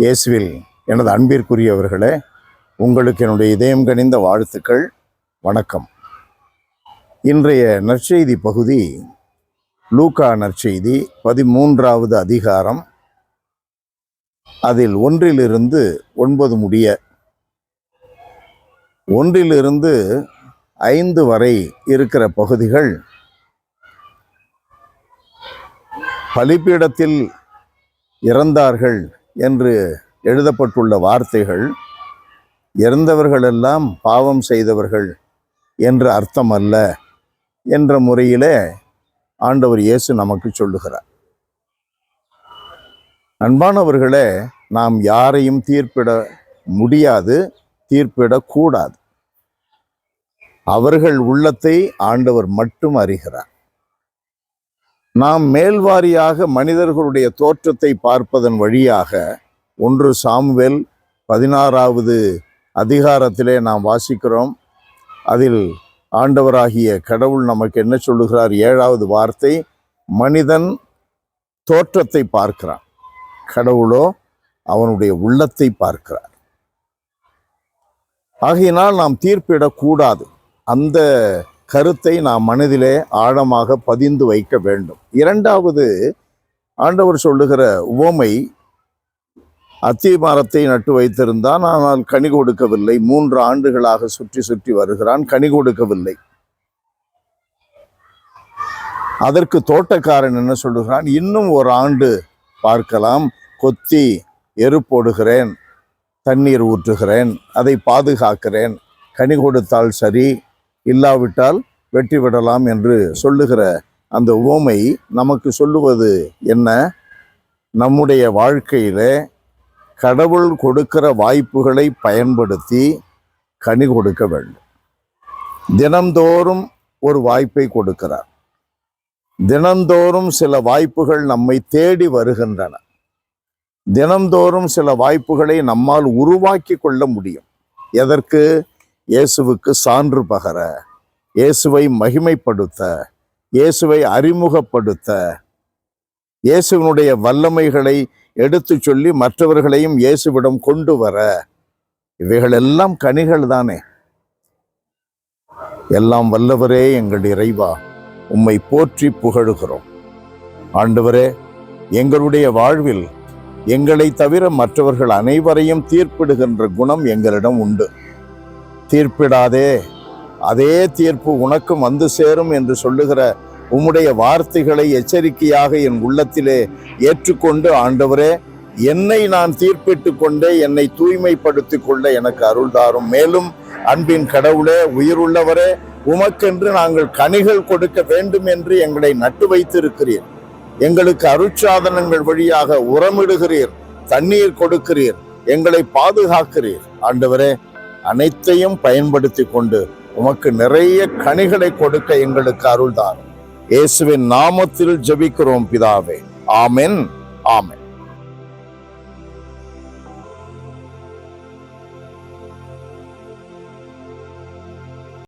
இயேசுவில் எனது அன்பிற்குரியவர்களே, உங்களுக்கு என்னுடைய இதயம் கனிந்த வாழ்த்துக்கள். வணக்கம். இன்றைய நற்செய்தி பகுதி லூக்கா நற்செய்தி 13வது அதிகாரம், அதில் 1 9 முடிய 1 5 வரை இருக்கிற பகுதிகள் பலிபீடத்தில் இறந்தார்கள் என்று எழுதப்பட்டுள்ள வார்த்தைகள் இறந்தவர்களெல்லாம் பாவம் செய்தவர்கள் என்று அர்த்தம் அல்ல என்ற முறையிலே ஆண்டவர் இயேசு நமக்கு சொல்லுகிறார். அன்பானவர்களே, நாம் யாரையும் தீர்ப்பிட முடியாது, தீர்ப்பிடக்கூடாது. அவர்கள் உள்ளத்தை ஆண்டவர் மட்டும் அறிகிறார். நாம் மேல்வாரியாக மனிதர்களுடைய தோற்றத்தை பார்ப்பதன் வழியாக 1 சாமுவேல் 16வது அதிகாரத்திலே நாம் வாசிக்கிறோம். அதில் ஆண்டவராகிய கடவுள் நமக்கு என்ன சொல்லுகிறார்? 7வது வார்த்தை, மனிதன் தோற்றத்தை பார்க்கிறான், கடவுளோ அவனுடைய உள்ளத்தை பார்க்கிறார். ஆகையினால் நாம் தீர்ப்பிடக்கூடாது. அந்த கருத்தை நாம் மனதிலே ஆழமாக பதிந்து வைக்க வேண்டும். 2வது, ஆண்டவர் சொல்லுகிற உவமை, அத்தி மரத்தை நட்டு வைத்திருந்தான், ஆனால் கனி கொடுக்கவில்லை. 3 ஆண்டுகளாக சுற்றி சுற்றி வருகிறான், கனி கொடுக்கவில்லை. அதற்கு தோட்டக்காரன் என்ன சொல்லுகிறான்? இன்னும் 1 ஆண்டு பார்க்கலாம், கொத்தி எரு போடுகிறேன், தண்ணீர் ஊற்றுகிறேன், அதை பாதுகாக்கிறேன், கனி கொடுத்தால் சரி, இல்லாவிட்டால் வெட்டி விடலாம் என்று சொல்லுகிற அந்த உவமை நமக்கு சொல்லுவது என்ன? நம்முடைய வாழ்க்கையிலே கடவுள் கொடுக்கிற வாய்ப்புகளை பயன்படுத்தி கனி கொடுக்க வேண்டும். தினந்தோறும் ஒரு வாய்ப்பை கொடுக்கிறார். தினந்தோறும் சில வாய்ப்புகள் நம்மை தேடி வருகின்றன. தினந்தோறும் சில வாய்ப்புகளை நம்மால் உருவாக்கி கொள்ள முடியும். எதற்கு? இயேசுவுக்கு சான்று பகர, இயேசுவை மகிமைப்படுத்த, இயேசுவை அறிமுகப்படுத்த, இயேசுவினுடைய வல்லமைகளை எடுத்து சொல்லி மற்றவர்களையும் இயேசுவிடம் கொண்டு வர. இவைகளெல்லாம் கனிகள் தானே. எல்லாம் வல்லவரே எங்கள் இறைவா, உம்மை போற்றி புகழுகிறோம். ஆண்டவரே, எங்களுடைய வாழ்வில் எங்களை தவிர மற்றவர்கள் அனைவரையும் தீர்ப்பிடுகின்ற குணம் எங்களிடம் உண்டு. தீர்ப்பிடாதே, அதே தீர்ப்பு உனக்கும் வந்து சேரும் என்று சொல்லுகிற உம்முடைய வார்த்தைகளை எச்சரிக்கையாக என் உள்ளத்திலே ஏற்றுக்கொண்டு, ஆண்டவரே, என்னை நான் தீர்ப்பிட்டு கொண்டே என்னை தூய்மைப்படுத்திக் கொள்ள எனக்கு அருள் தாரும். மேலும் அன்பின் கடவுளே, உயிருள்ளவரே, உமக்கென்று நாங்கள் கனிகள் கொடுக்க வேண்டும் என்று எங்களை நட்டு வைத்திருக்கிறீர். எங்களுக்கு அருட்சாதனங்கள் வழியாக உரமிடுகிறீர், தண்ணீர் கொடுக்கிறீர், எங்களை பாதுகாக்கிறீர். ஆண்டவரே, அனைத்தையும் பயன்படுத்தி கொண்டு உமக்கு நிறைய கனிகளை கொடுக்க எங்களுக்கு அருள்தாரும். இயேசுவின் நாமத்தில் ஜெபிக்கிறோம் பிதாவே. ஆமென், ஆமென்.